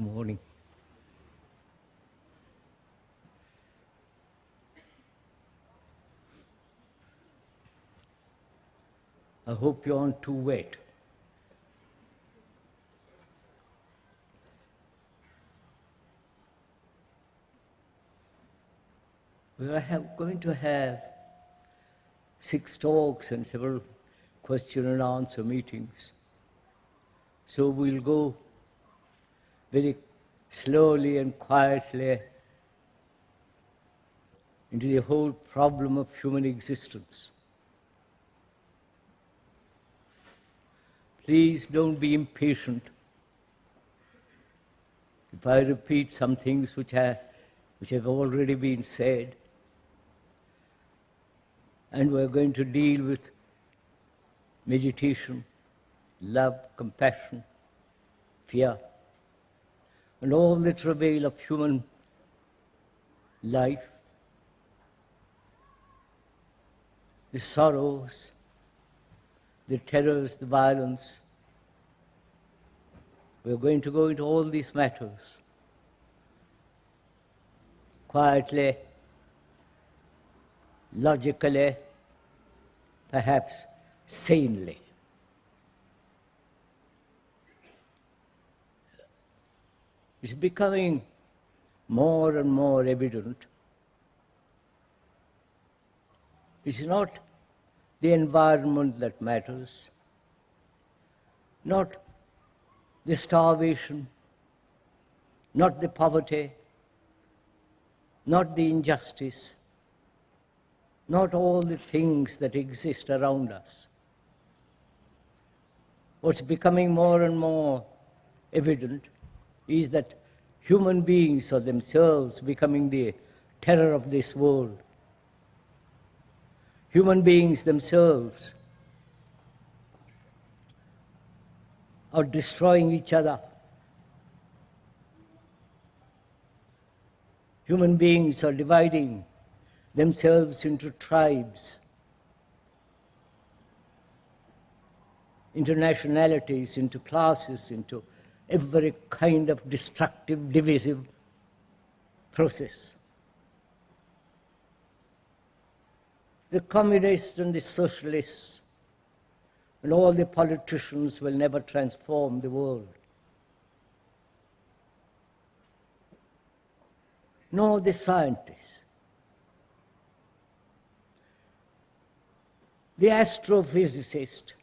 morning. I hope you aren't too wet. We are going to have 6 talks and several question and answer meetings. So we'll go very slowly and quietly into the whole problem of human existence. Please don't be impatient if I repeat some things which have already been said. And we're going to deal with meditation, love, compassion, fear, and all the travail of human life, the sorrows, the terrors, the violence. We're going to go into all these matters quietly, logically, perhaps sanely. It's becoming more and more evident. It's not the environment that matters, not the starvation, not the poverty, not the injustice, not all the things that exist around us. What's becoming more and more evident is that human beings are themselves becoming the terror of this world. Human beings themselves are destroying each other. Human beings are dividing themselves into tribes, into nationalities, into classes, into every kind of destructive, divisive process. The communists and the socialists and all the politicians will never transform the world. Nor the scientists. The astrophysicists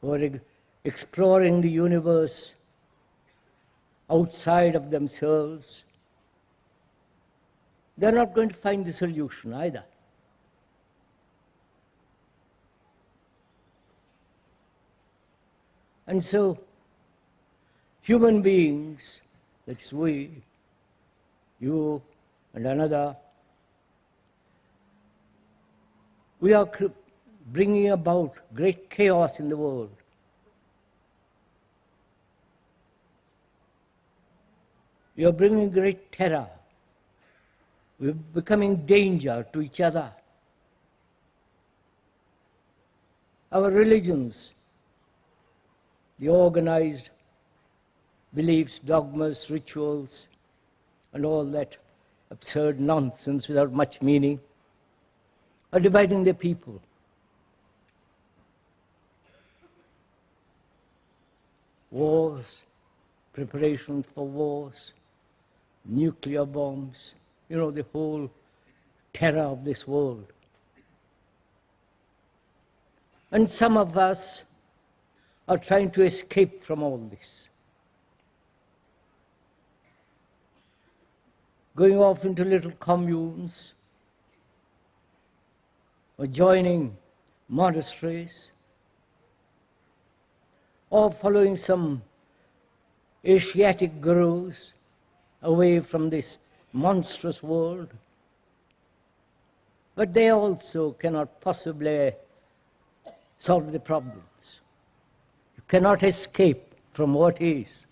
who are exploring the universe outside of themselves, they're not going to find the solution either. And so, human beings, that is we, you and another, we are bringing about great chaos in the world. We are bringing great terror. We are becoming danger to each other. Our religions, the organized beliefs, dogmas, rituals, and all that absurd nonsense without much meaning, are dividing the people. Wars, preparation for wars, nuclear bombs, the whole terror of this world. And some of us are trying to escape from all this, going off into little communes, or joining monasteries, or following some Asiatic gurus away from this monstrous world. But they also cannot possibly solve the problems. You cannot escape from what is.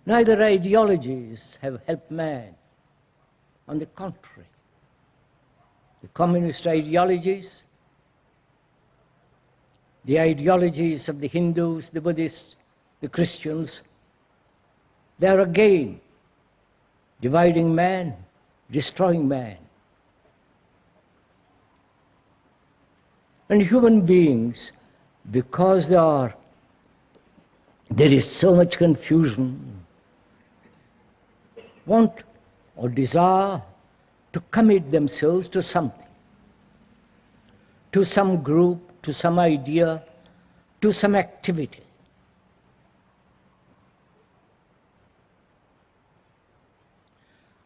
Neither ideologies have helped man. On the contrary, the communist ideologies, the ideologies of the Hindus, the Buddhists, the Christians, they are again dividing man, destroying man. And human beings, because there is so much confusion, want or desire to commit themselves to something, to some group, to some idea, to some activity.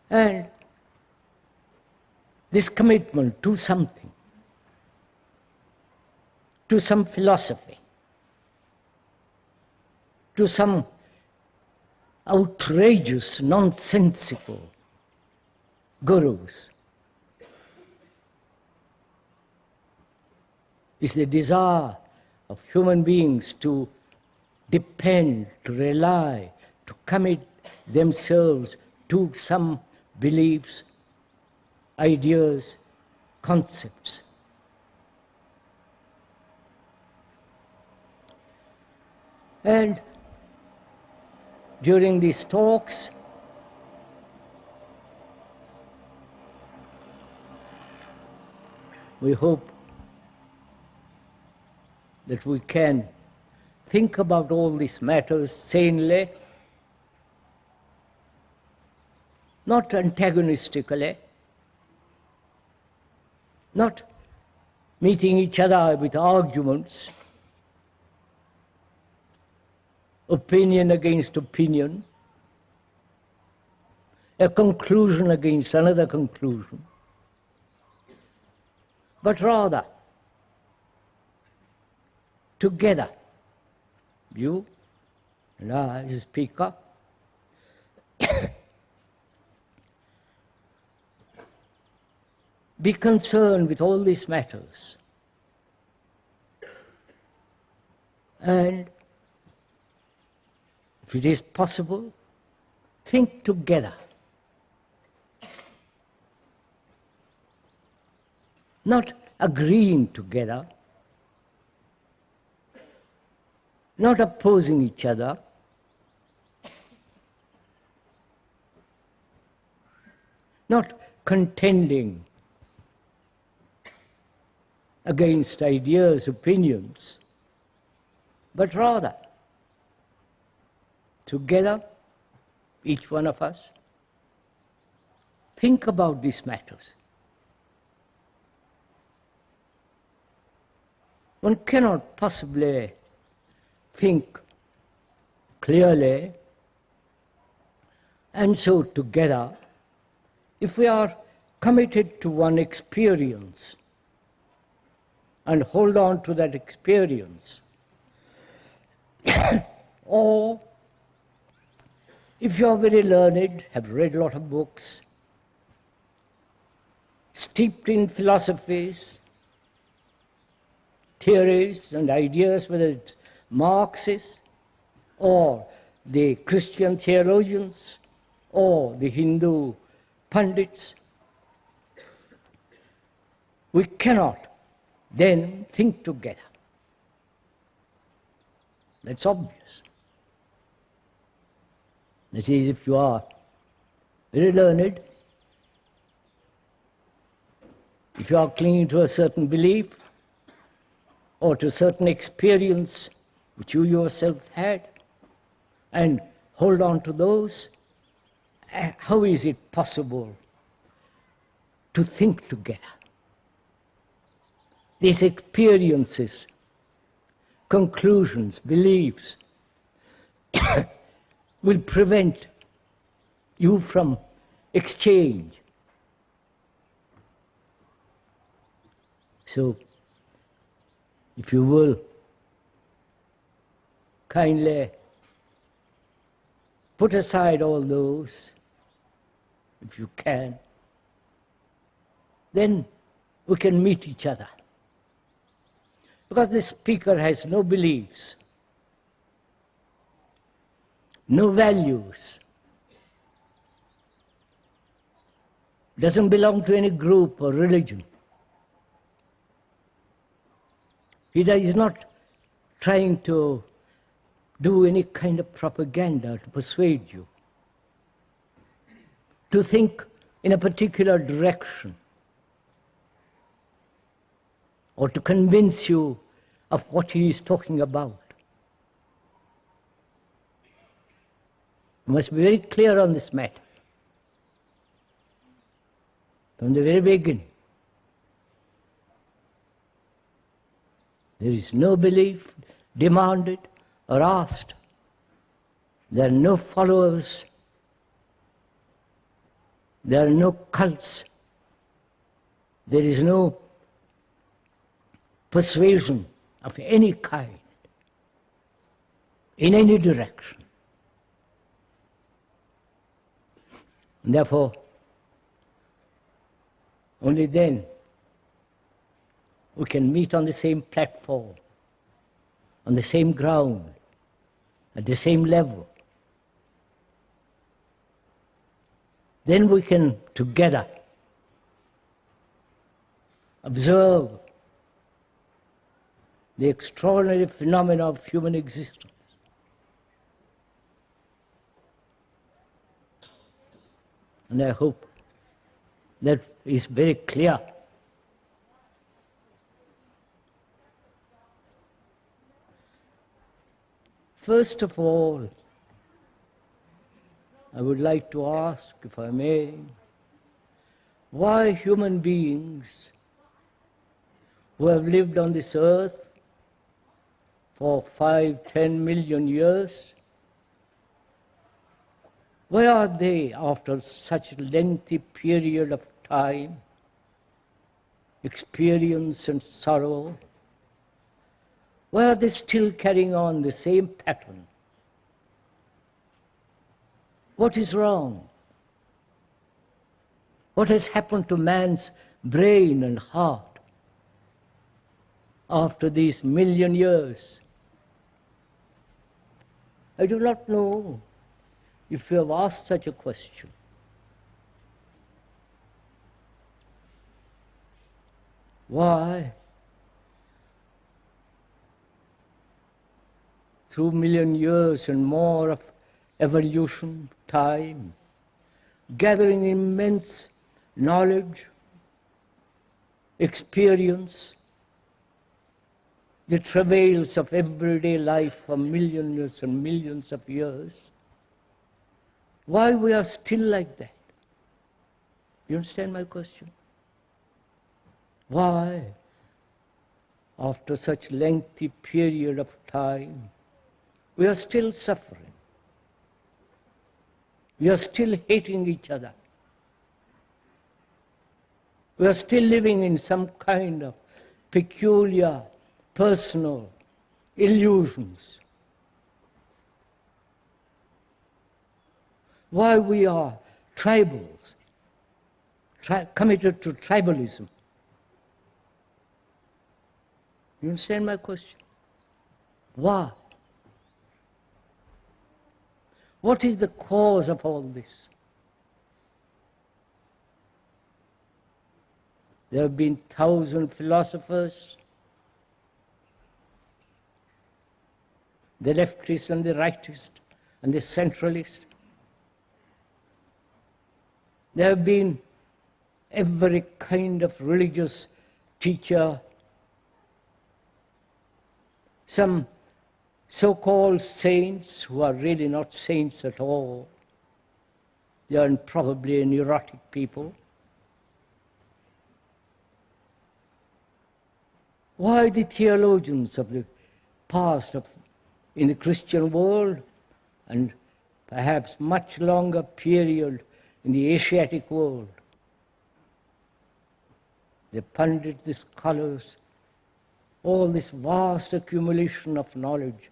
And this commitment to something, to some philosophy, to some outrageous, nonsensical gurus, is the desire of human beings to depend, to rely, to commit themselves to some beliefs, ideas, concepts. And during these talks, we hope that we can think about all these matters sanely, not antagonistically, not meeting each other with arguments, opinion against opinion, a conclusion against another conclusion, but rather together, you and I as speaker, be concerned with all these matters, and if it is possible, think together. Not agreeing together, not opposing each other, not contending against ideas, opinions, but rather together, each one of us, think about these matters. One cannot possibly think clearly and so together if we are committed to one experience and hold on to that experience. Or if you are very learned, have read a lot of books, steeped in philosophies, theories and ideas, whether it's Marxists or the Christian theologians or the Hindu pundits, we cannot then think together. That's obvious. That is, if you are very learned, if you are clinging to a certain belief or to a certain experience which you yourself had, and hold on to those, how is it possible to think together? These experiences, conclusions, beliefs will prevent you from exchange. So, if you will, kindly put aside all those, if you can, then we can meet each other. Because the speaker has no beliefs, no values, doesn't belong to any group or religion. He is not trying to do any kind of propaganda to persuade you to think in a particular direction, or to convince you of what he is talking about. You must be very clear on this matter from the very beginning. There is no belief demanded or asked. There are no followers. There are no cults. There is no persuasion of any kind, in any direction. And therefore, only then we can meet on the same platform, on the same ground, at the same level. Then we can together observe the extraordinary phenomena of human existence. And I hope that is very clear. First of all, I would like to ask, if I may, why human beings who have lived on this earth for 5-10 million years, why are they, after such a lengthy period of time, experience and sorrow, why are they still carrying on the same pattern? What is wrong? What has happened to man's brain and heart after these million years? I do not know if you have asked such a question. Why? Through million years and more of evolution, time, gathering immense knowledge, experience, the travails of everyday life for millions and millions of years, why we are still like that? You understand my question? Why, after such lengthy period of time, we are still suffering? We are still hating each other. We are still living in some kind of peculiar, personal illusions. Why we are tribals, committed to tribalism. You understand my question? Why? What is the cause of all this? There have been 1,000 philosophers, the leftist and the rightist and the centralist. There have been every kind of religious teacher, some so-called saints who are really not saints at all. They are probably neurotic people. Why the theologians of the past in the Christian world, and perhaps much longer period in the Asiatic world, the pundits, the scholars, all this vast accumulation of knowledge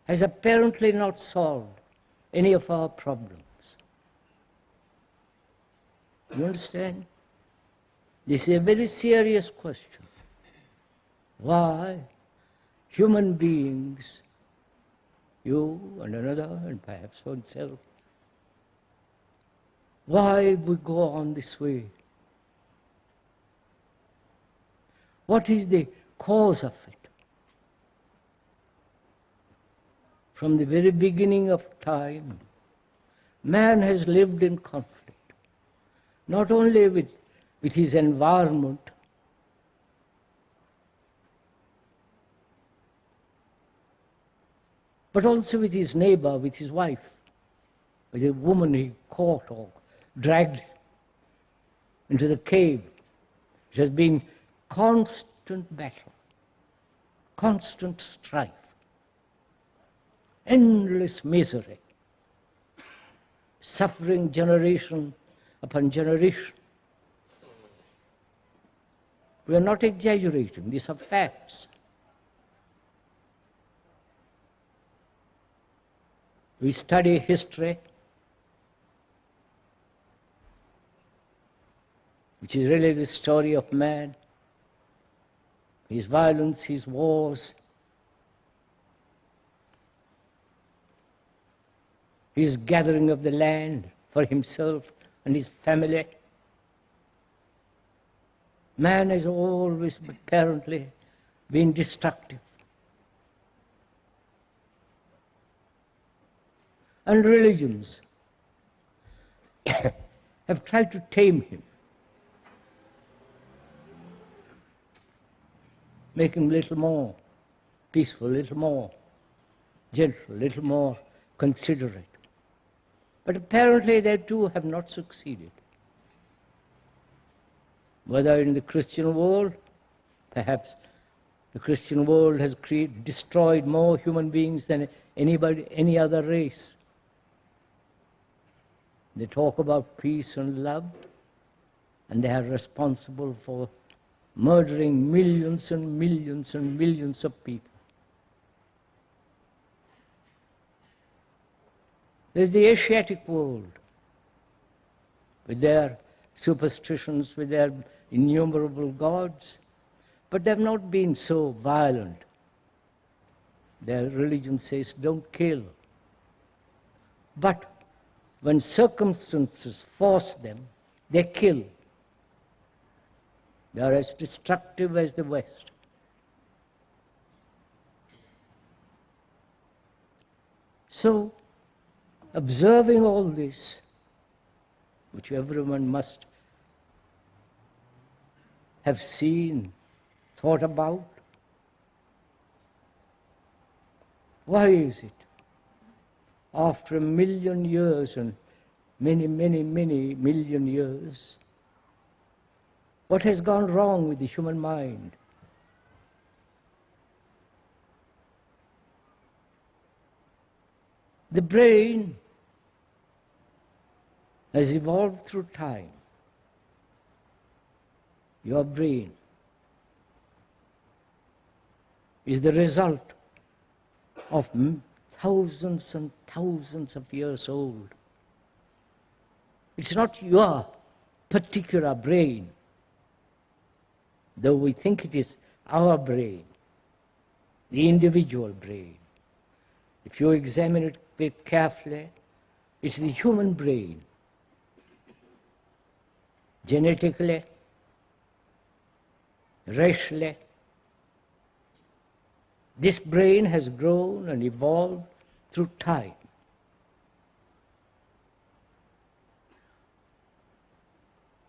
has apparently not solved any of our problems. You understand? This is a very serious question. Why human beings, you and another and perhaps oneself, why we go on this way? What is the cause of it? From the very beginning of time, man has lived in conflict, not only with his environment, but also with his neighbor, with his wife, with a woman he caught or dragged into the cave. It has been constant battle, constant strife, endless misery, suffering generation upon generation. We are not exaggerating, these are facts. We study history, which is really the story of man, his violence, his wars, his gathering of the land for himself and his family. Man has always apparently been destructive. And religions have tried to tame him, make him a little more peaceful, a little more gentle, a little more considerate. But apparently they too have not succeeded. Whether in the Christian world, perhaps the Christian world has destroyed more human beings than any other race. They talk about peace and love, and they are responsible for murdering millions and millions and millions of people. There's the Asiatic world, with their superstitions, with their innumerable gods, but they've not been so violent. Their religion says, don't kill. But when circumstances force them, they kill. They are as destructive as the West. So, observing all this, which everyone must have seen, thought about, why is it after 1,000,000 years and many, many, many million years, what has gone wrong with the human mind? The brain has evolved through time. Your brain is the result of thousands and thousands of years old. It's not your particular brain, though we think it is our brain, the individual brain. If you examine it very carefully, it's the human brain. Genetically, racially, this brain has grown and evolved through time.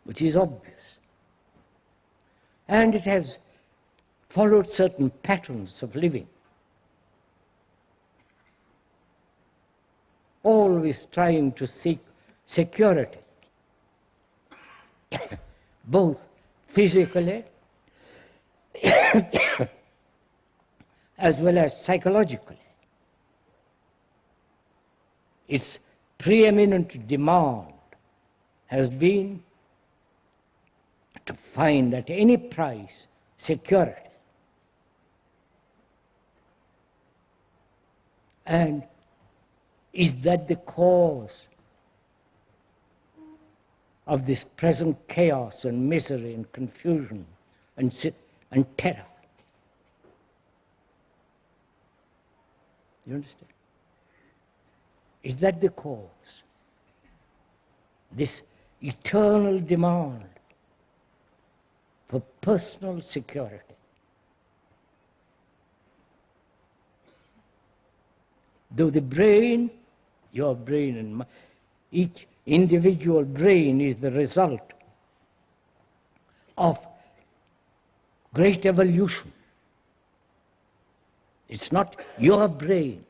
Which is obvious. And it has followed certain patterns of living, always trying to seek security, both physically as well as psychologically. Its preeminent demand has been to find at any price security. And is that the cause of this present chaos and misery and confusion and terror? You understand? Is that the cause? This eternal demand for personal security. Though the brain, your brain and each individual brain is the result of great evolution. It's not your brain,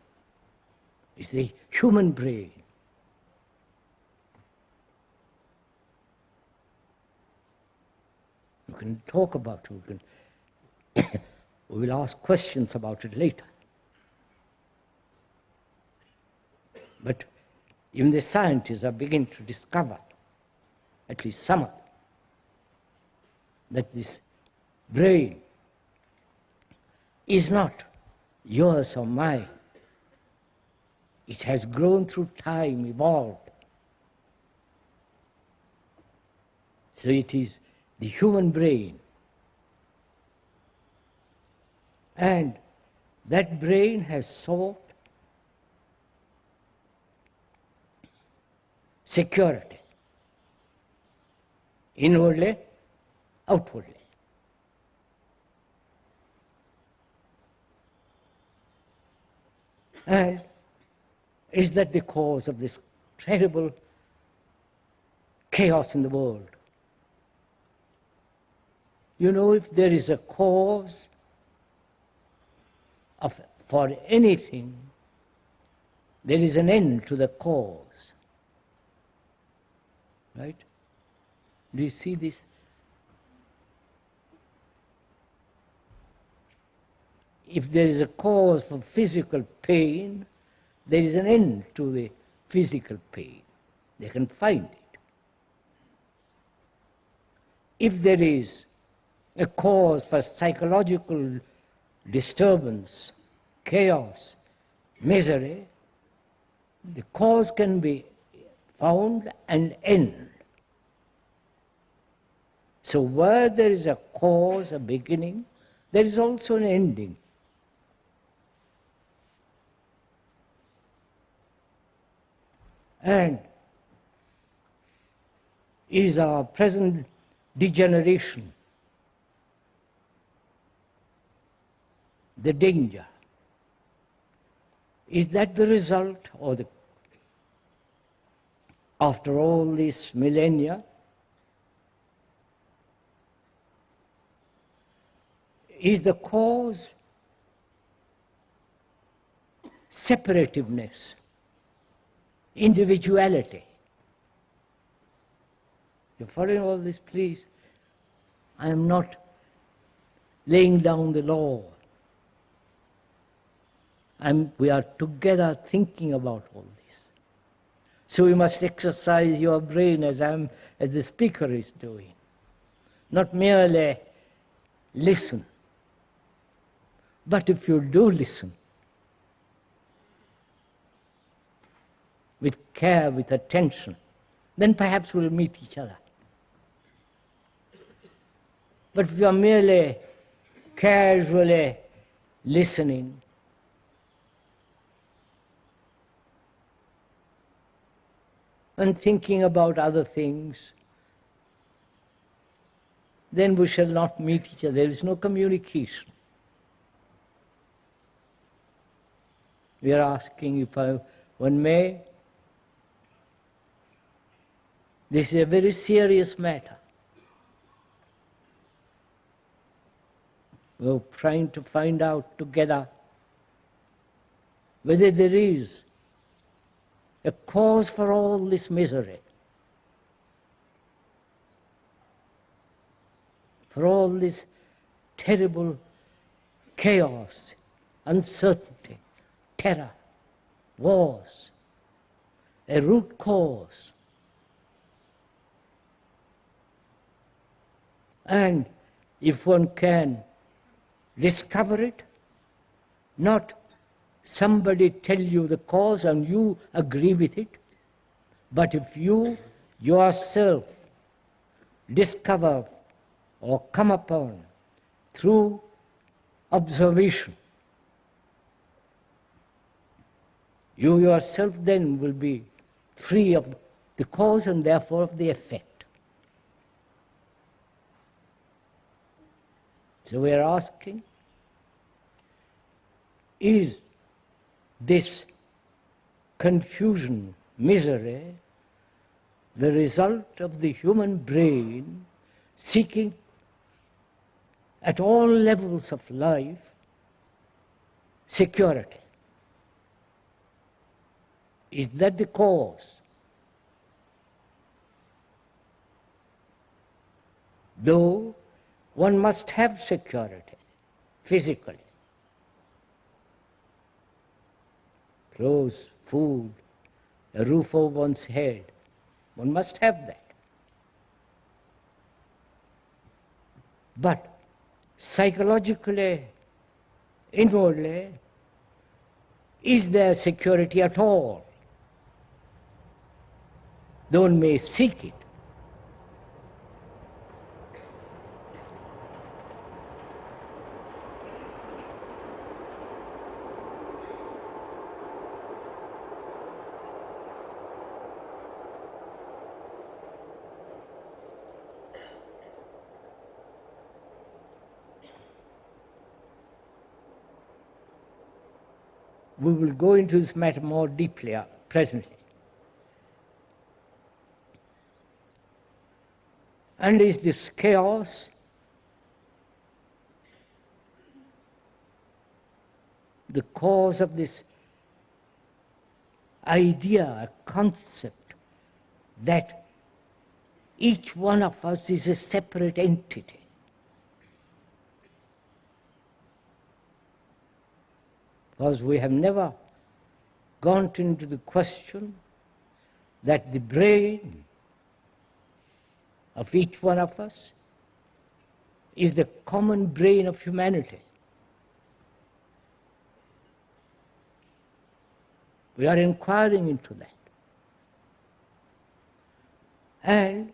it's the human brain. You can talk about it, we will ask questions about it later. But even the scientists are beginning to discover, at least some of them, that this brain is not yours or mine. It has grown through time, evolved. So it is the human brain. And that brain has sought security, inwardly, outwardly. And is that the cause of this terrible chaos in the world? You know, if there is a cause for anything, there is an end to the cause. Right? Do you see this? If there is a cause for physical pain, there is an end to the physical pain. They can find it. If there is a cause for psychological disturbance, chaos, misery, the cause can be found and end. So where there is a cause, a beginning, there is also an ending. And is our present degeneration the danger? Is that the result, or after all these millennia, is the cause separativeness, individuality? You're following all this, please? I am not laying down the law. We are together thinking about all this. So we must exercise your brain as the speaker is doing. Not merely listen. But if you do listen, with care, with attention, then perhaps we'll meet each other. But if you are merely casually listening, and thinking about other things, then we shall not meet each other. There is no communication. We are asking if one may. This is a very serious matter. We are trying to find out together whether there is a cause for all this misery, for all this terrible chaos, uncertainty, terror, wars, a root cause. And if one can discover it, not somebody tell you the cause and you agree with it, but if you yourself discover or come upon through observation, you yourself then will be free of the cause and therefore of the effect. So we are asking, is this confusion, misery, the result of the human brain seeking at all levels of life security. Is that the cause? Though one must have security physically, clothes, food, a roof over one's head, one must have that. But psychologically, inwardly, is there security at all? Though one may seek it. We will go into this matter more deeply presently. And is this chaos the cause of this idea, a concept, that each one of us is a separate entity? Because we have never gone into the question that the brain of each one of us is the common brain of humanity. We are inquiring into that. And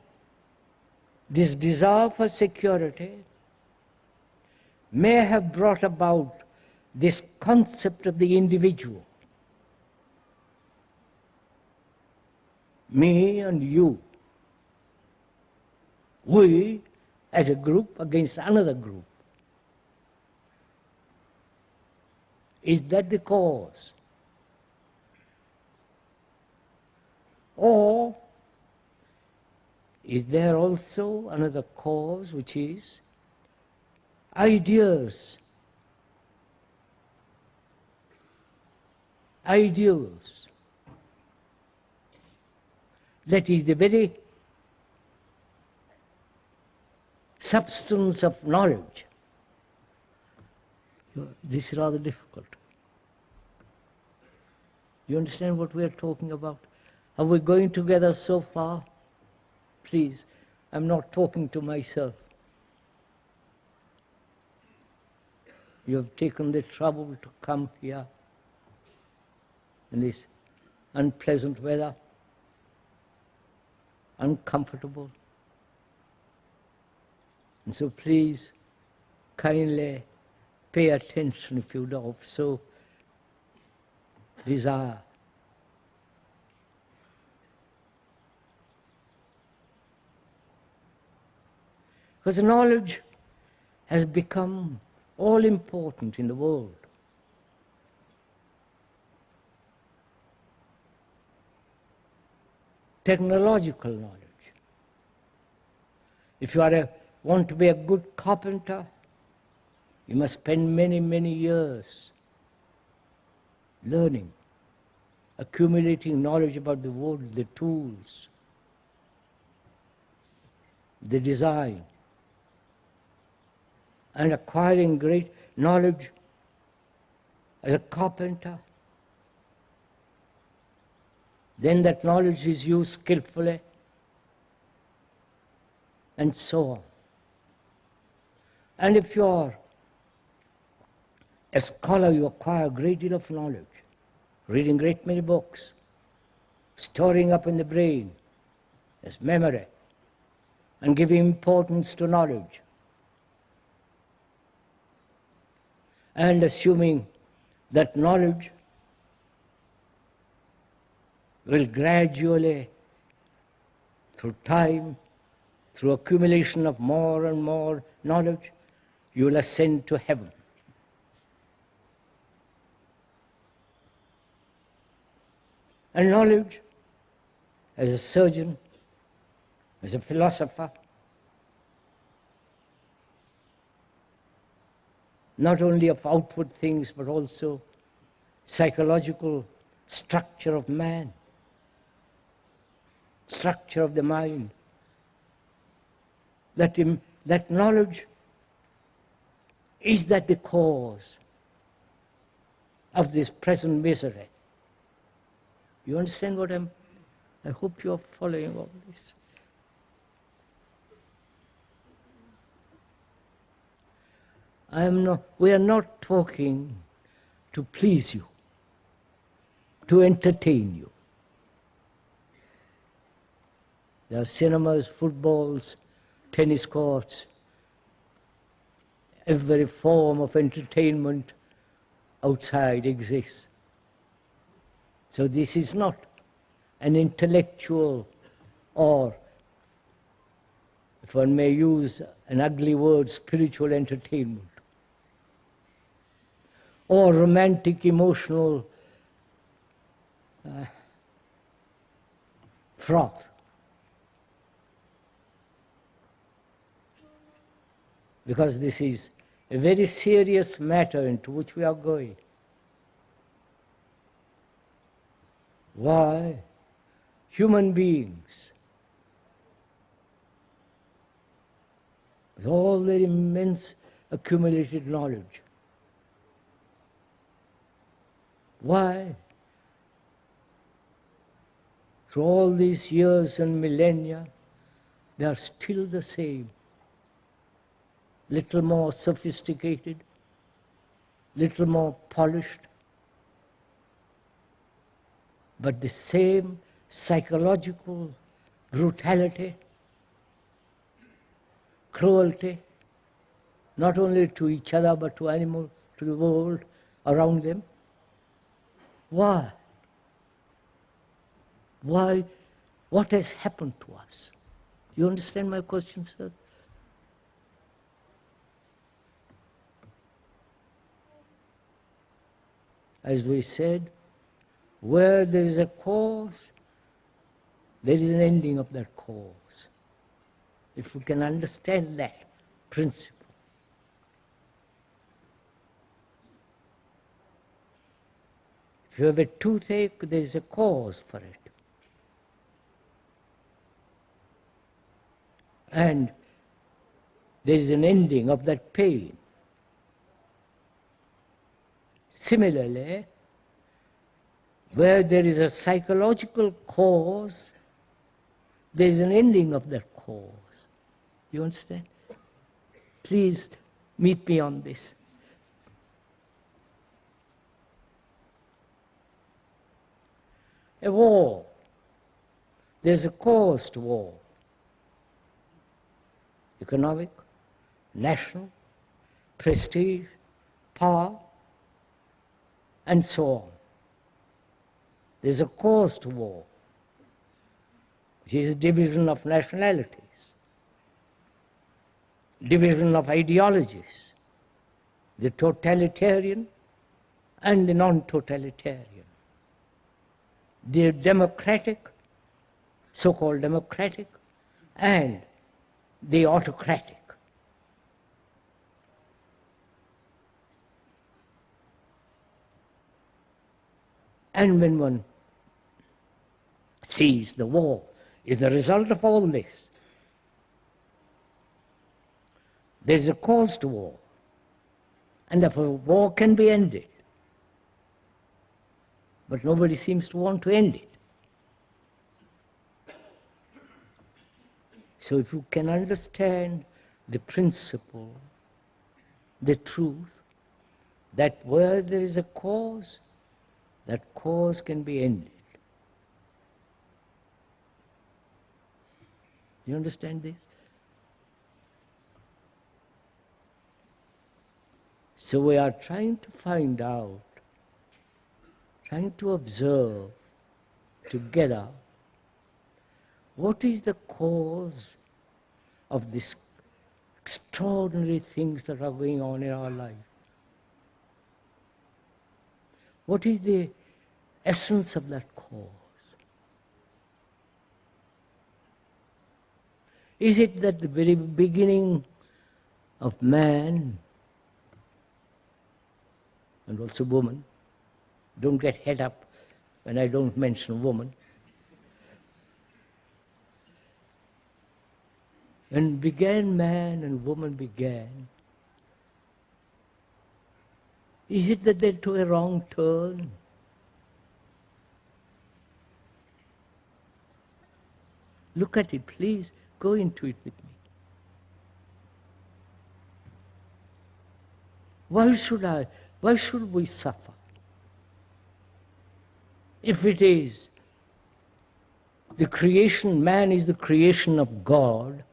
this desire for security may have brought about this concept of the individual. Me and you. We as a group against another group. Is that the cause? Or is there also another cause, which is ideas, ideals? That is the very substance of knowledge. This is rather difficult. You understand what we are talking about? Are we going together so far? Please, I'm not talking to myself. You have taken the trouble to come here in this unpleasant weather, uncomfortable. And so please, kindly pay attention if you don't so desire. Because knowledge has become all important in the world. Technological knowledge. If you want to be a good carpenter, you must spend many, many years learning, accumulating knowledge about the wood, the tools, the design, and acquiring great knowledge as a carpenter. Then that knowledge is used skillfully, and so on. And if you are a scholar, you acquire a great deal of knowledge, reading great many books, storing up in the brain as memory, and giving importance to knowledge, and assuming that knowledge will gradually, through time, through accumulation of more and more knowledge, you will ascend to heaven. And knowledge, as a surgeon, as a philosopher, not only of outward things but also psychological structure of man, structure of the mind, that knowledge is that the cause of this present misery. You understand what I hope you are following all this. We are not talking to please you, to entertain you. There are cinemas, footballs, tennis courts, every form of entertainment outside exists. So this is not an intellectual, or, if one may use an ugly word, spiritual entertainment, or romantic, emotional froth. Because this is a very serious matter into which we are going. Why? Human beings, with all their immense accumulated knowledge, why? Through all these years and millennia, they are still the same. Little more sophisticated, little more polished, but the same psychological brutality, cruelty, not only to each other but to animals, to the world around them. Why? Why? What has happened to us? You understand my question, sir? As we said, where there is a cause, there is an ending of that cause. If we can understand that principle. If you have a toothache, there is a cause for it. And there is an ending of that pain. Similarly, where there is a psychological cause, there is an ending of that cause. You understand? Please meet me on this. A war, there's a cause to war. Economic, national, prestige, power, and so on. There's a cause to war, which is division of nationalities, division of ideologies, the totalitarian and the non-totalitarian, the democratic, so-called democratic, and the autocratic. And when one sees the war is the result of all this, there is a cause to war, and therefore war can be ended. But nobody seems to want to end it. So if you can understand the principle, the truth, that where there is a cause, that cause can be ended. You understand this? So we are trying to find out, trying to observe together what is the cause of these extraordinary things that are going on in our life. What is the essence of that cause? Is it that the very beginning of man, and also woman, don't get head up when I don't mention woman, when began man and woman began, is it that they took a wrong turn? Look at it, please. Go into it with me. Why should we suffer? If it is the creation, man is the creation of God,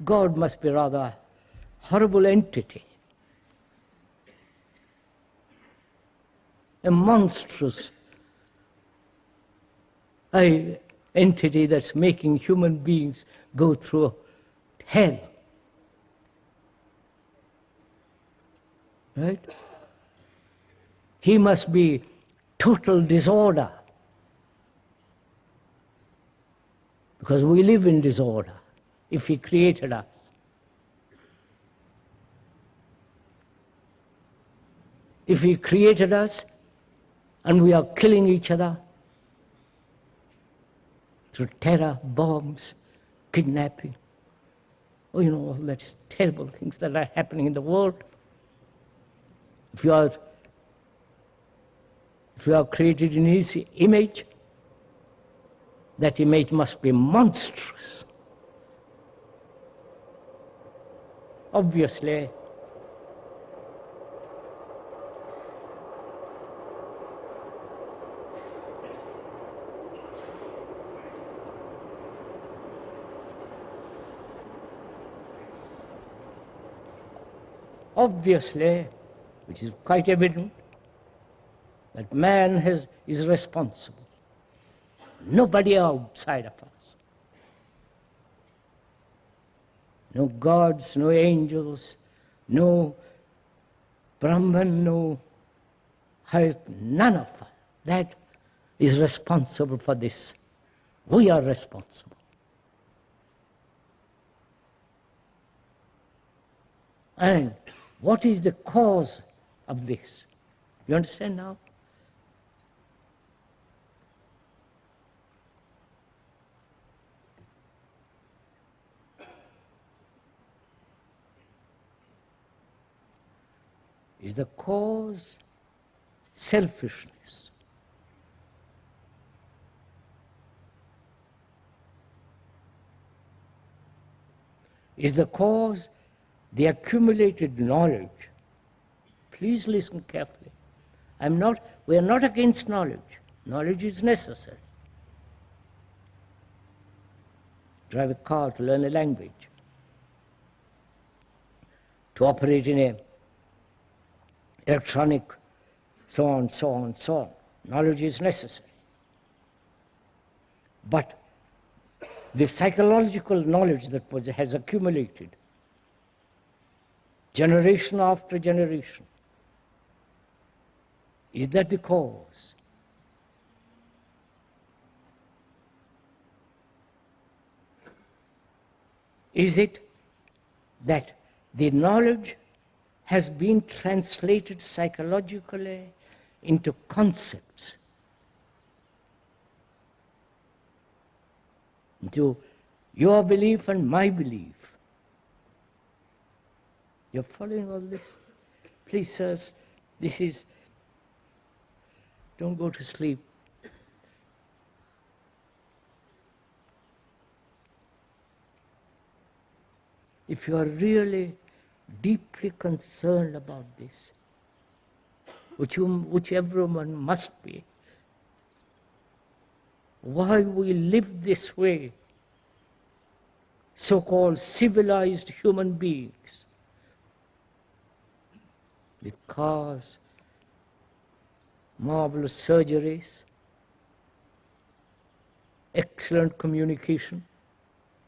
God must be rather a horrible entity, a monstrous entity that's making human beings go through hell. Right? He must be total disorder, because we live in disorder if He created us. If He created us and we are killing each other through terror, bombs, kidnapping, oh, you know, all those terrible things that are happening in the world. If you are created in His image, that image must be monstrous. Obviously, which is quite evident, that man is responsible. Nobody outside of us. No gods, no angels, no Brahman, no higher, none of us. That is responsible for this. We are responsible. And what is the cause of this? You understand now? Is the cause selfishness? Is the cause the accumulated knowledge? Please listen carefully. We are not against knowledge. Knowledge is necessary. Drive a car to learn a language, to operate in a electronic, so on, so on, so on. Knowledge is necessary. But the psychological knowledge that has accumulated generation after generation, is that the cause? Is it that the knowledge has been translated psychologically into concepts, into your belief and my belief? You're following all this? Please, sirs, this is, don't go to sleep. If you are really deeply concerned about this, which everyone must be, why we live this way, so-called civilized human beings, with cars, marvelous surgeries, excellent communication,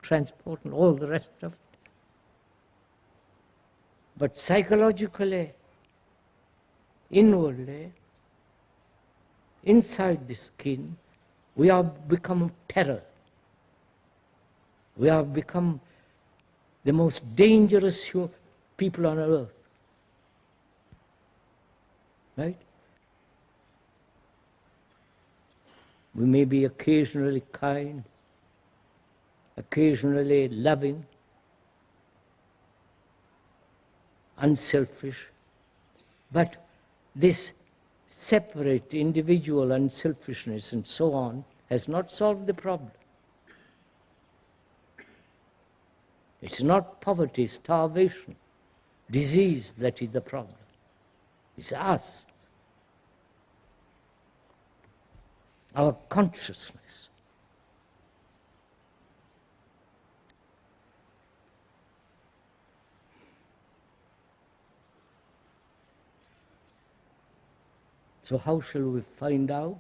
transport, and all the rest of it. But psychologically, inwardly, inside the skin, we have become terror. We have become the most dangerous people on earth. Right? We may be occasionally kind, occasionally loving, unselfish, but this separate individual unselfishness and so on has not solved the problem. It's not poverty, starvation, disease that is the problem. It's us, our consciousness. So how shall we find out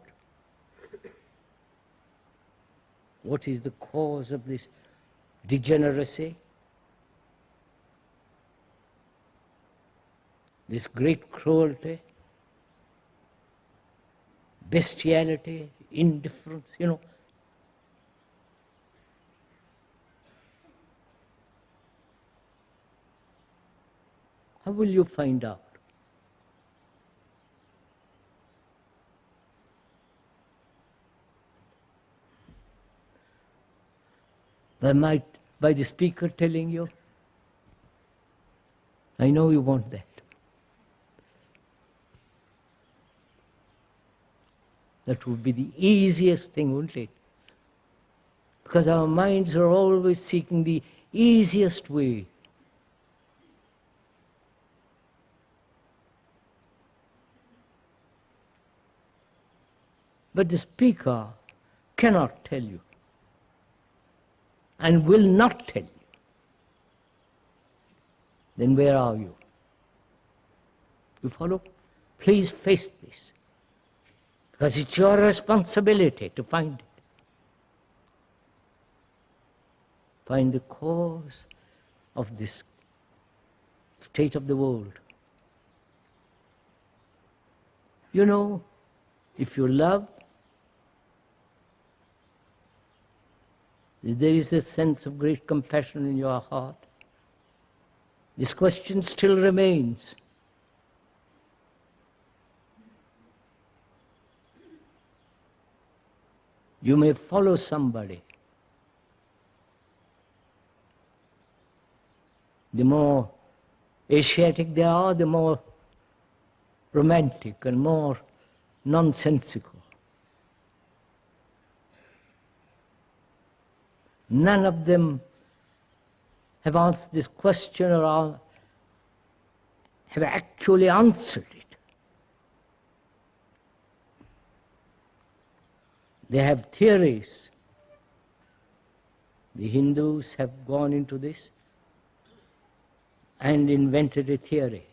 what is the cause of this degeneracy, this great cruelty, bestiality, indifference, How will you find out? By the speaker telling you? I know you want that. That would be the easiest thing, wouldn't it? Because our minds are always seeking the easiest way. But the speaker cannot tell you and will not tell you. Then where are you? You follow? Please face this. Because it's your responsibility to find it. Find the cause of this state of the world. If you love, there is a sense of great compassion in your heart. This question still remains. You may follow somebody. The more Asiatic they are, the more romantic and more nonsensical. None of them have asked this question or have actually answered it. They have theories. The Hindus have gone into this and invented a theory.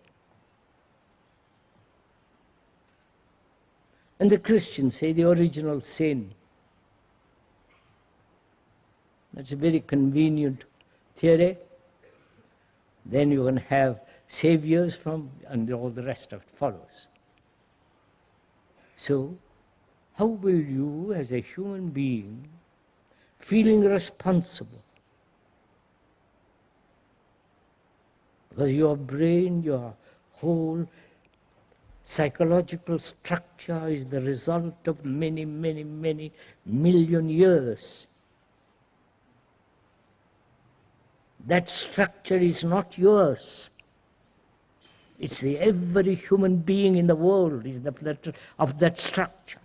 And the Christians say the original sin. That's a very convenient theory. Then you can have saviors and all the rest of it follows. So, how will you, as a human being, feeling responsible? Because your brain, your whole psychological structure is the result of many, many, many million years. That structure is not yours. It's every human being in the world is of that structure.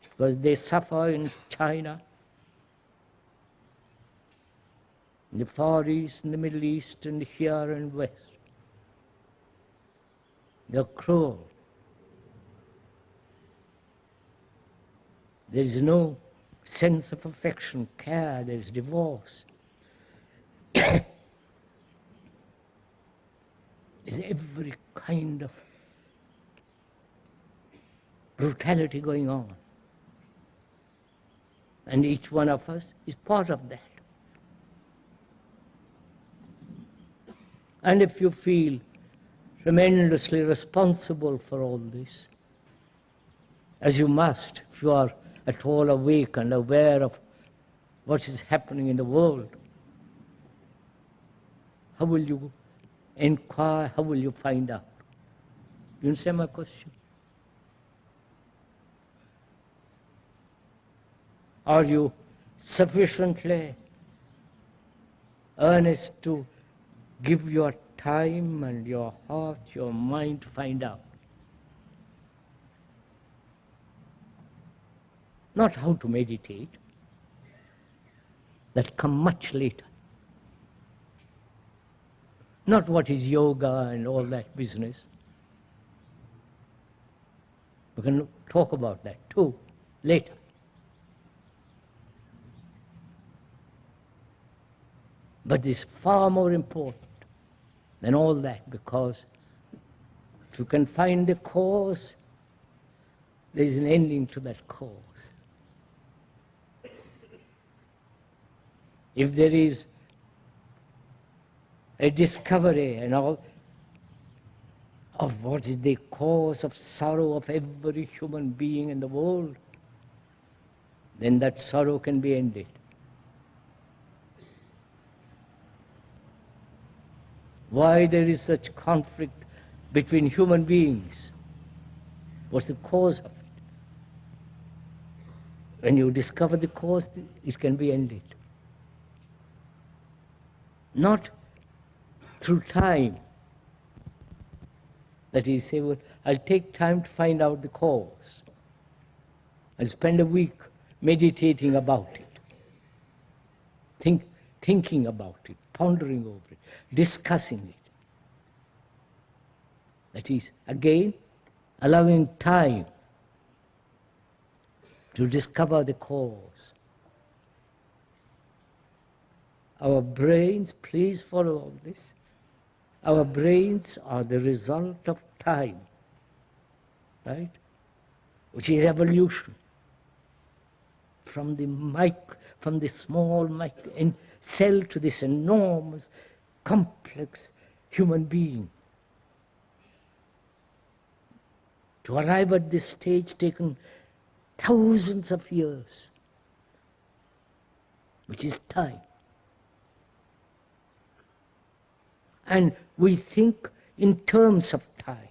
Because they suffer in China, in the Far East, in the Middle East, and here and West. They're cruel. There is no sense of affection, care, there is divorce. There's every kind of brutality going on. And each one of us is part of that. And if you feel tremendously responsible for all this, as you must, if you are at all awake and aware of what is happening in the world, how will you inquire, how will you find out? You understand my question? Are you sufficiently earnest to give your time and your heart, your mind to find out? Not how to meditate. That come much later. Not what is yoga and all that business. We can talk about that too later. But it's far more important than all that, because if you can find the cause, there is an ending to that cause. If there is a discovery and all of what is the cause of sorrow of every human being in the world, then that sorrow can be ended. Why there is such conflict between human beings? What's the cause of it? When you discover the cause, it can be ended. Not through time. That is, say, well, I'll take time to find out the cause. I'll spend a week meditating about it, thinking about it, pondering over it, discussing it. That is, again, allowing time to discover the cause. Our brains, please follow all this, our brains are the result of time, right? Which is evolution. From the small cell to this enormous, complex human being. To arrive at this stage taken thousands of years, which is time. And we think in terms of time.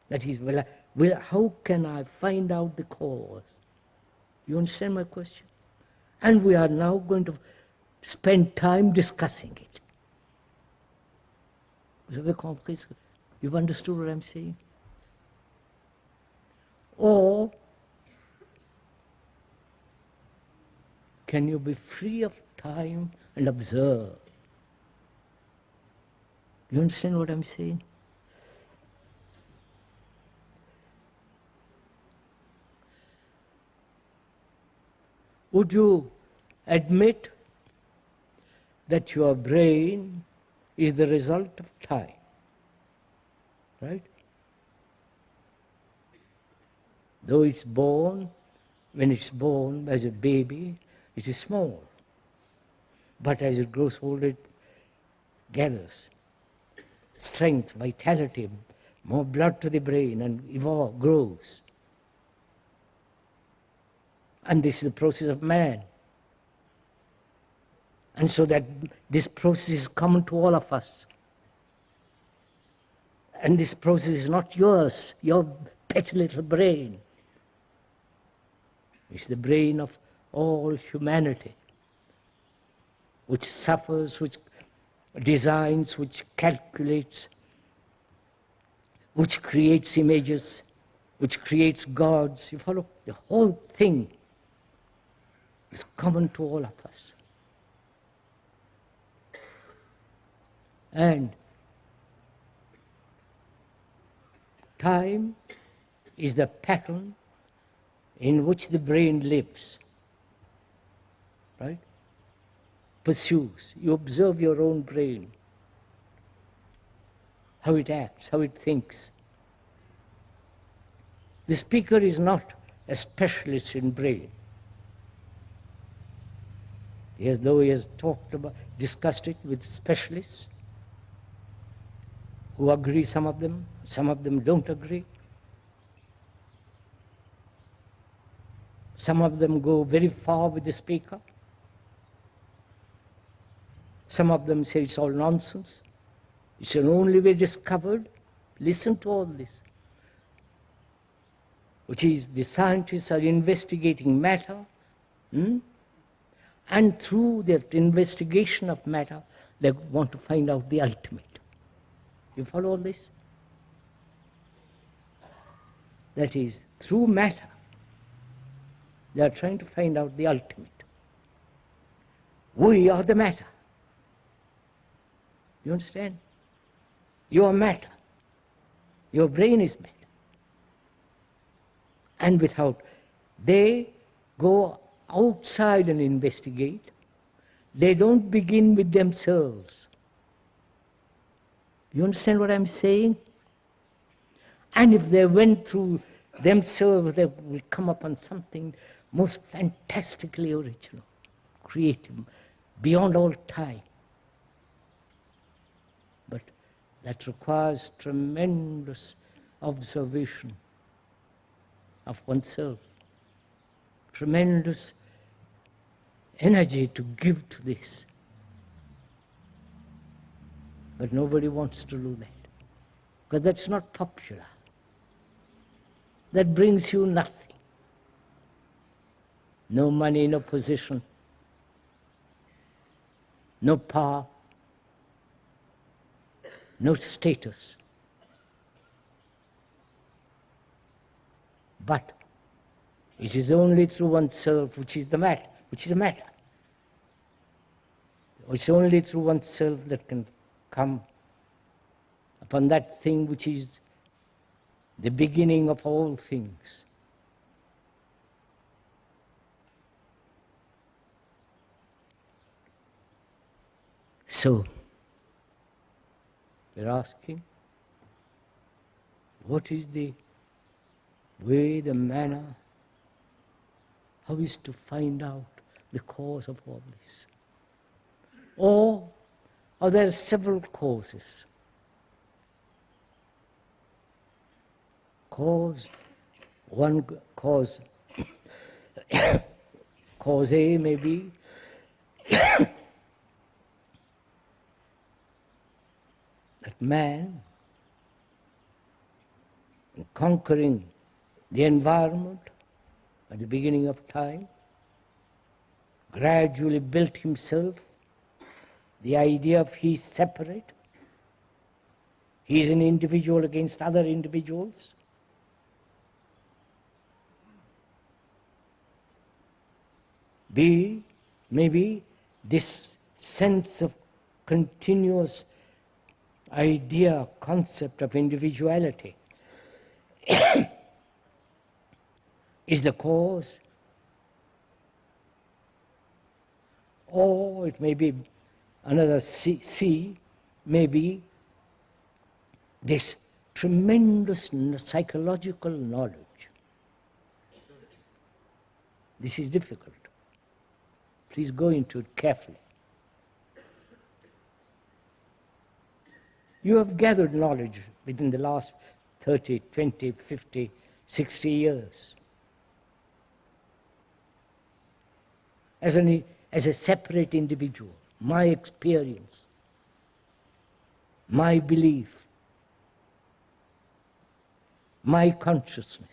That is, well, how can I find out the cause? You understand my question? And we are now going to spend time discussing it. Vous avez compris? You've understood what I'm saying? Or can you be free of time and observe? You understand what I'm saying? Would you admit that your brain is the result of time? Right? Though it's born, when it's born as a baby, it is small. But as it grows older, it gathers strength, vitality, more blood to the brain, and grows. And this is the process of man. And so that this process is common to all of us. And this process is not yours, your pet little brain. It's the brain of all humanity, which suffers, which designs, which calculates, which creates images, which creates gods. You follow? The whole thing is common to all of us. And time is the pattern in which the brain lives, right? Pursues. You observe your own brain, how it acts, how it thinks. The speaker is not a specialist in brain. As though he has discussed it with specialists who agree, some of them don't agree. Some of them go very far with the speaker. Some of them say it's all nonsense. It's an only way discovered. Listen to all this. Which is, the scientists are investigating matter, and through that investigation of matter, they want to find out the ultimate. You follow all this? That is, through matter, they are trying to find out the ultimate. We are the matter. You understand? You are matter. Your brain is matter. And without, they go outside and investigate. They don't begin with themselves. You understand what I'm saying? And if they went through themselves, they will come upon something most fantastically original, creative, beyond all time. But that requires tremendous observation of oneself, tremendous energy to give to this. But nobody wants to do that, because that's not popular. That brings you nothing. No money, no position, no power, no status. But it is only through oneself which is a matter. It's only through oneself that can come upon that thing which is the beginning of all things. So, we're asking, what is the way, the manner, how is to find out the cause of all this? Or are there several causes? One cause, cause A may be that man, in conquering the environment at the beginning of time, gradually built himself the idea of he is separate, he is an individual against other individuals. B, maybe this sense of continuous idea, concept of individuality is the cause. Or it may be another C, maybe this tremendous psychological knowledge. This is difficult. Please go into it carefully. You have gathered knowledge within the last 30, 20, 50, 60 years. As a separate individual, my experience, my belief, my consciousness.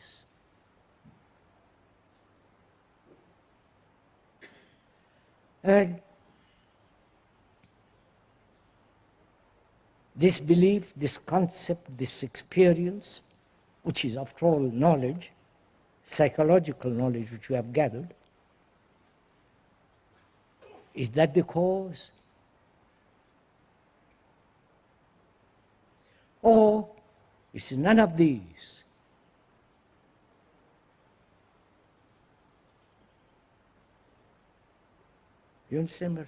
And this belief, this concept, this experience, which is after all knowledge, psychological knowledge which we have gathered, is that the cause? Or it's none of these? You understand what?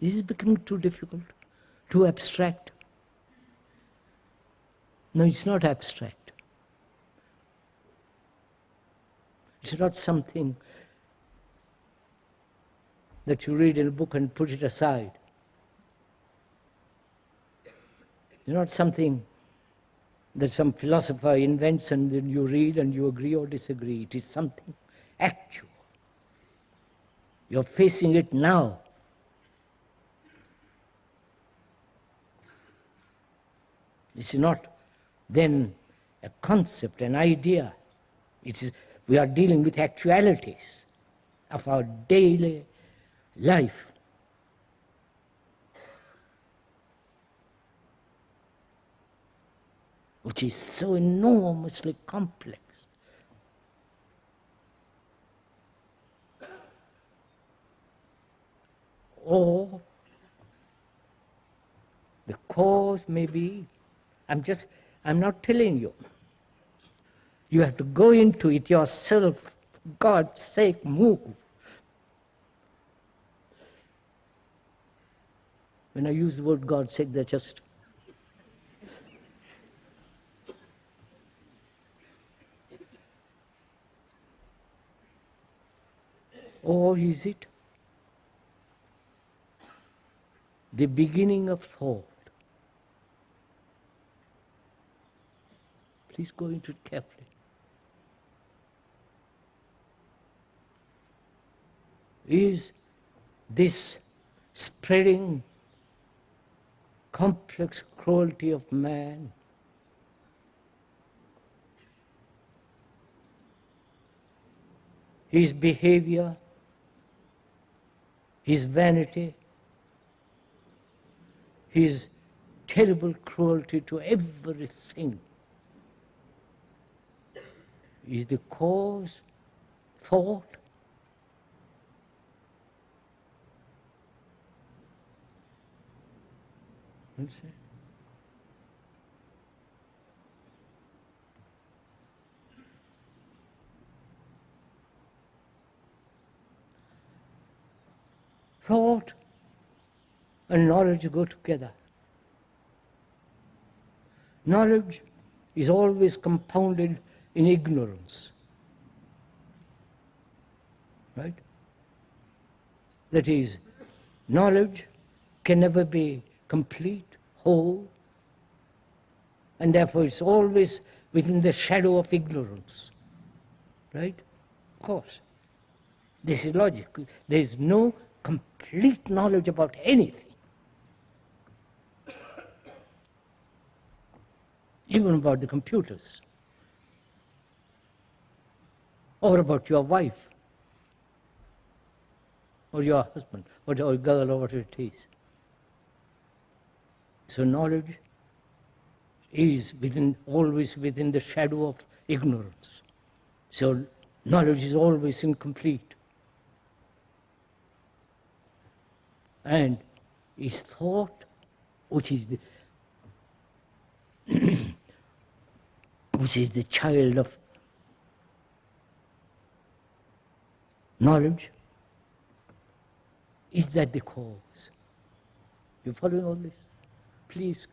This is becoming too difficult, too abstract. No, it's not abstract. It's not something that you read in a book and put it aside. It's not something that some philosopher invents and then you read and you agree or disagree. It is something actual. You're facing it now. This is not then a concept, an idea. It is, we are dealing with actualities of our daily life. Which is so enormously complex. Or the cause may be, I'm not telling you. You have to go into it yourself. For God's sake, move. When I use the word God's sake, they're just or is it the beginning of thought? Please go into it carefully. Is this spreading complex cruelty of man his behavior, his vanity, his terrible cruelty to everything is the cause thought? Understand? Thought and knowledge go together. Knowledge is always compounded in ignorance. Right? That is, knowledge can never be complete, whole, and therefore it's always within the shadow of ignorance. Right? Of course. This is logical. There is no complete knowledge about anything. Even about the computers. Or about your wife. Or your husband. Or your girl, or whatever it is. So knowledge is always within the shadow of ignorance. So knowledge is always incomplete. And is thought, which is the child of knowledge, is that the cause? You following all this? Please.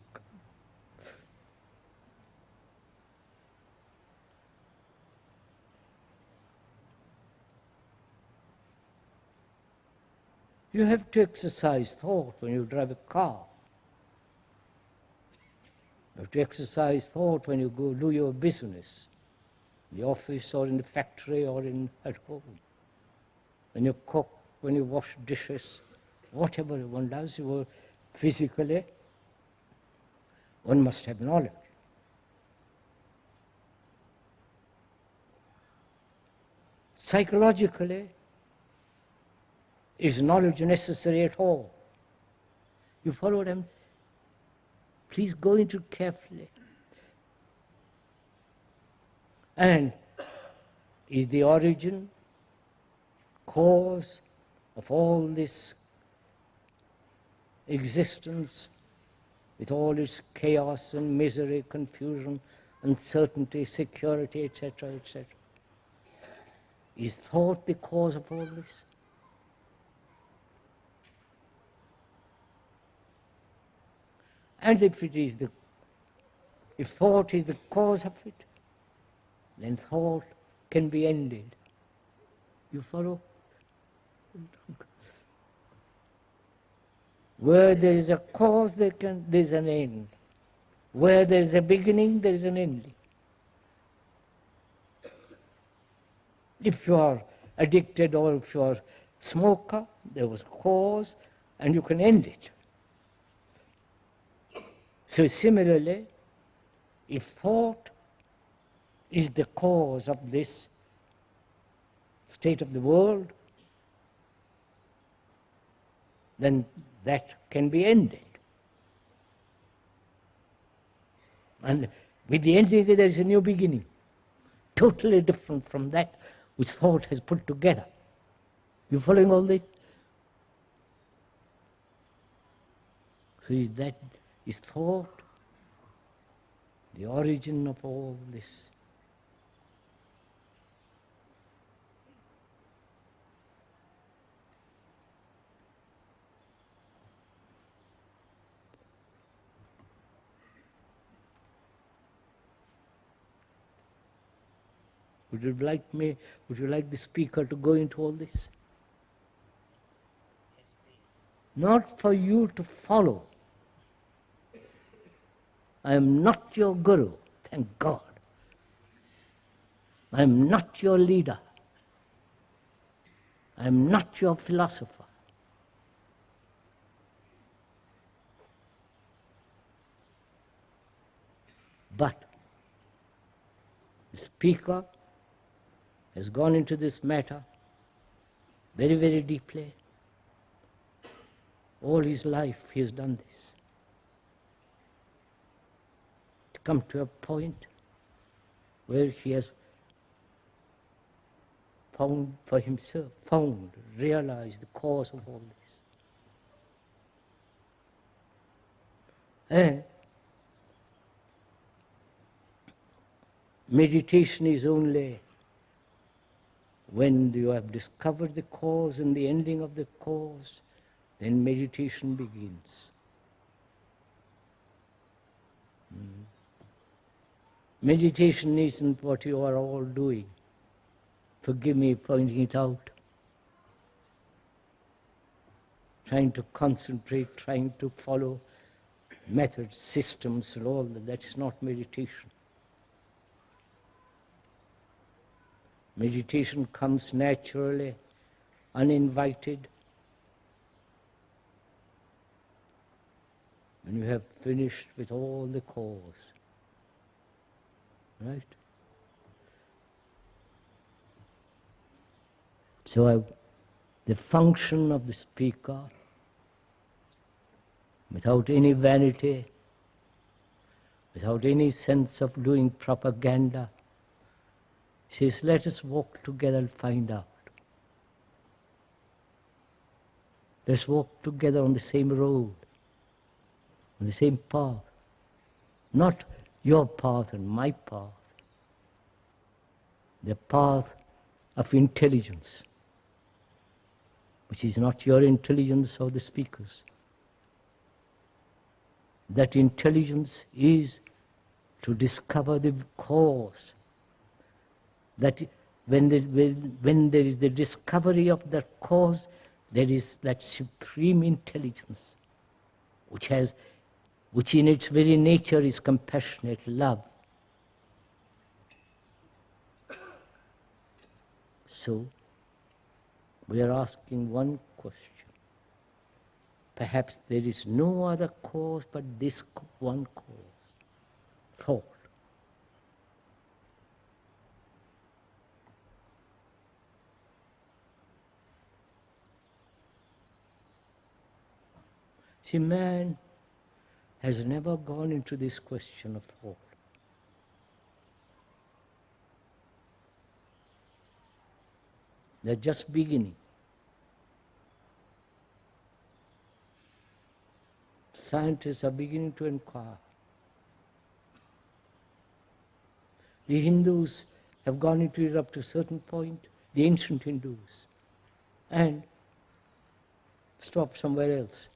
You have to exercise thought when you drive a car. You have to exercise thought when you go do your business, in the office or in the factory or at home. When you cook, when you wash dishes, whatever one does, physically, one must have knowledge. Psychologically, is knowledge necessary at all? You follow what I'm... Please go into it carefully. And is the origin, cause of all this existence with all its chaos and misery, confusion, uncertainty, security, etc., etc. Is thought the cause of all this? And if thought is the cause of it, then thought can be ended. You follow? Where there is a cause, there is an end. Where there is a beginning, there is an ending. If you are addicted or if you are smoker, there was a cause and you can end it. So similarly, if thought is the cause of this state of the world, then that can be ended. And with the ending there is a new beginning, totally different from that which thought has put together. You following all this? So is thought the origin of all this? Would you like the speaker to go into all this? Not for you to follow. I am not your guru, thank God. I am not your leader. I am not your philosopher. But the speaker has gone into this matter very, very deeply. All his life he has done this. To come to a point where he has found for himself, realized the cause of all this. And meditation is only when you have discovered the cause and the ending of the cause, then meditation begins. Meditation isn't what you are all doing. Forgive me pointing it out. Trying to concentrate, trying to follow methods, systems and all that. That's not meditation. Meditation comes naturally, uninvited. When you have finished with all the cause. Right? So the function of the speaker, without any vanity, without any sense of doing propaganda, says, let us walk together and find out. Let's walk together on the same road, on the same path. Not your path and my path. The path of intelligence, which is not your intelligence or the speaker's. That intelligence is to discover the cause. That when there is the discovery of that cause, there is that supreme intelligence, which in its very nature is compassionate love. So, we are asking one question. Perhaps there is no other cause but this one cause, thought. See, man has never gone into this question of thought. They're just beginning. Scientists are beginning to inquire. The Hindus have gone into it up to a certain point, the ancient Hindus, and stopped somewhere else.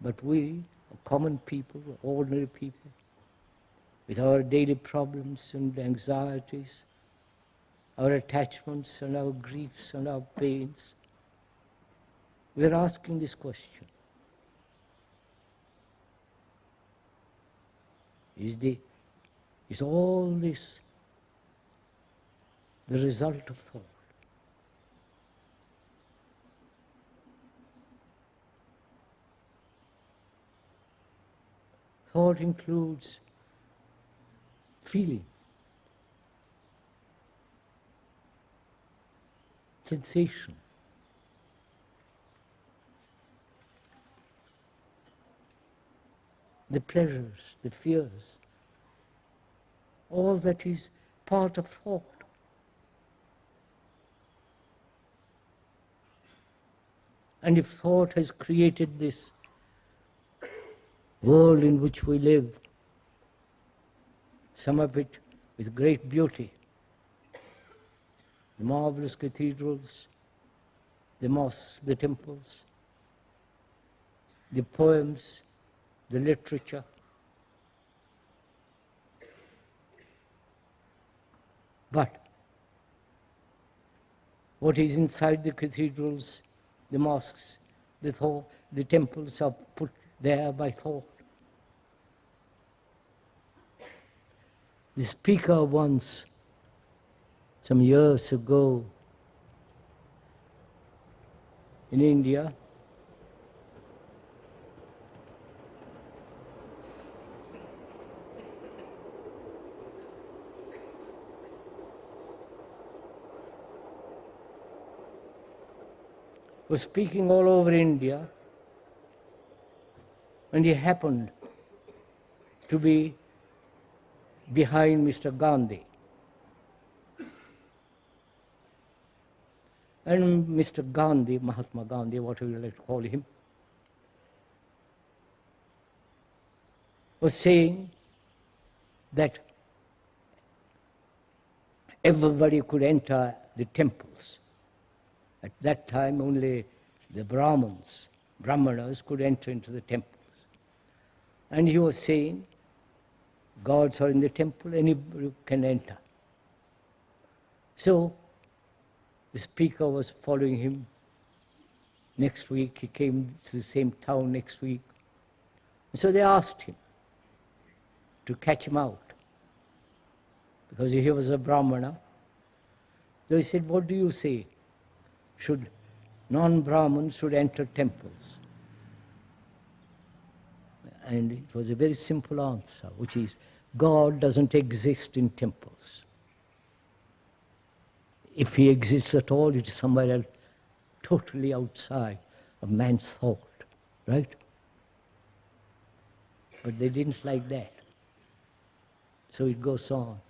But we, common people, ordinary people, with our daily problems and anxieties, our attachments and our griefs and our pains, we are asking this question. Is all this the result of thought? Thought includes feeling, sensation, the pleasures, the fears, all that is part of thought. And if thought has created this world in which we live, some of it with great beauty, the marvelous cathedrals, the mosques, the temples, the poems, the literature, but what is inside the cathedrals, the mosques, the temples are put there by thought. The speaker once, some years ago, in India, was speaking all over India, and he happened to be behind Mr. Gandhi. And Mr. Gandhi, Mahatma Gandhi, whatever you like to call him, was saying that everybody could enter the temples. At that time only the Brahmanas could enter into the temples. And he was saying, gods are in the temple, anybody can enter. So the speaker was following him. Next week he came to the same town next week. So they asked him to catch him out, because he was a Brahmana. So he said, what do you say? Should non-Brahmins should enter temples? And it was a very simple answer, which is, God doesn't exist in temples. If he exists at all, it is somewhere else, totally outside of man's thought, right? But they didn't like that. So it goes on.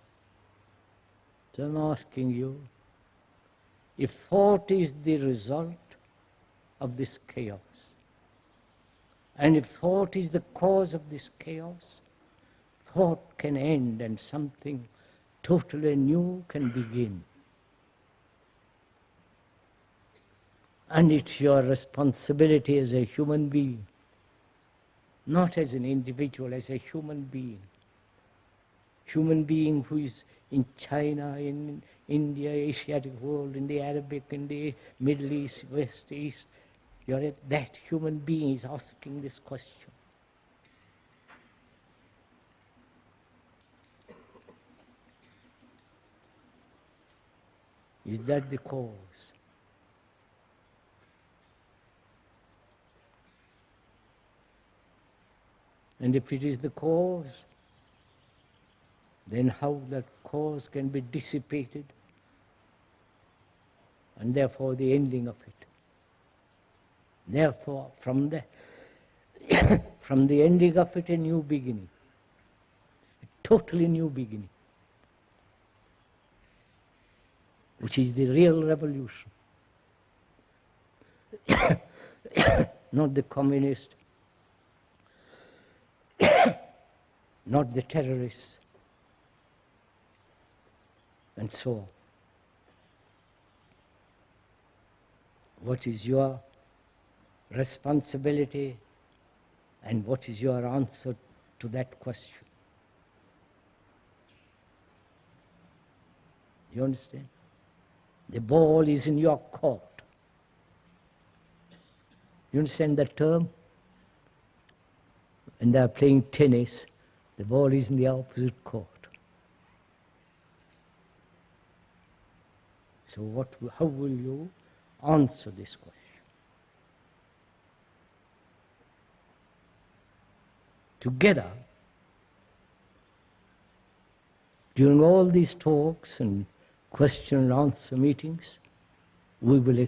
So I'm asking you, if thought is the result of this chaos, and if thought is the cause of this chaos, thought can end and something totally new can begin. And it's your responsibility as a human being, not as an individual, as a human being who is in China, in India, Asiatic world, in the Arabic, in the Middle East, West, East. That human being is asking this question. Is that the cause? And if it is the cause, then how that cause can be dissipated, and therefore the ending of it. Therefore, from the ending of it, a new beginning, a totally new beginning, which is the real revolution. Not the communist, not the terrorists, and so on. What is your responsibility and what is your answer to that question? You understand? The ball is in your court. You understand that term? And they are playing tennis. The ball is in the opposite court. So how will you answer this question? Together, during all these talks and question and answer meetings, we'll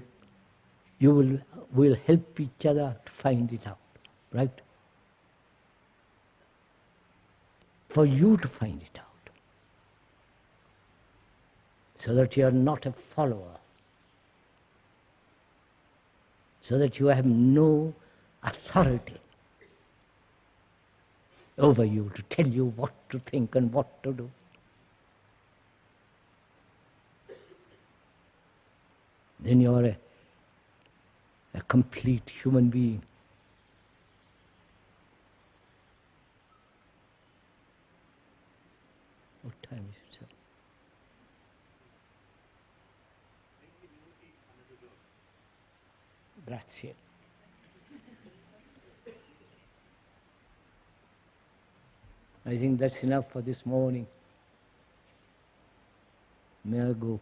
help each other to find it out, right? For you to find it out, so that you are not a follower, so that you have no authority over you to tell you what to think and what to do. Then you are a complete human being. What time is it, sir? Grazie. I think that's enough for this morning. May I go?